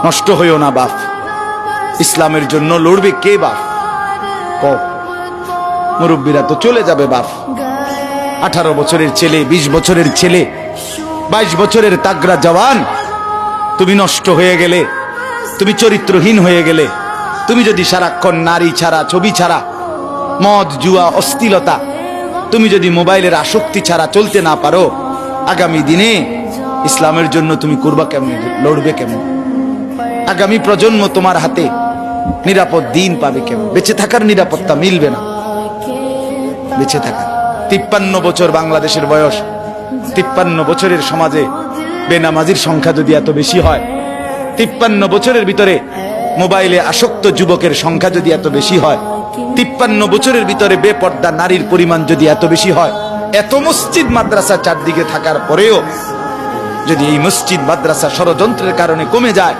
নষ্ট হইও না বাপ। ইসলামের জন্য লড়বে কে বাপ? ক মুরব্বীরা তো চলে যাবে বাপ। 18 বছরের ছেলে, 20 বছরের ছেলে, 22 বছরের তাগড়া জওয়ান, তুমি নষ্ট হয়ে গেলে, তুমি চরিত্রহীন হয়ে গেলে, তুমি যদি সারাক্ষণ নারী ছাড়া, ছবি ছাড়া, মদ জুয়া অশ্লীলতা, তুমি যদি মোবাইলের আসক্তি ছাড়া চলতে না পারো, আগামী দিনে ইসলামের জন্য তুমি করবা কেমনে, লড়বে কেমন? আগামী প্রজন্ম তোমার হাতে নিরাপদ দিন পাবে কেমন? বেঁচে থাকার নিরাপত্তা মিলবে না। বেঁচে থাকা 53 বছর বাংলাদেশের বয়স, 53 বছরের সমাজে বেনামাজির সংখ্যা যদি এত বেশি হয়, 53 বছরের ভিতরে মোবাইলে আসক্ত যুবকের সংখ্যা যদি এত বেশি হয়, 53 বছরের ভিতরে বেপর্দা নারীর পরিমাণ যদি এত বেশি হয়, এত মসজিদ মাদ্রাসা চারদিকে থাকার পরেও যদি এই মসজিদ মাদ্রাসা ষড়যন্ত্রের কারণে কমে যায়,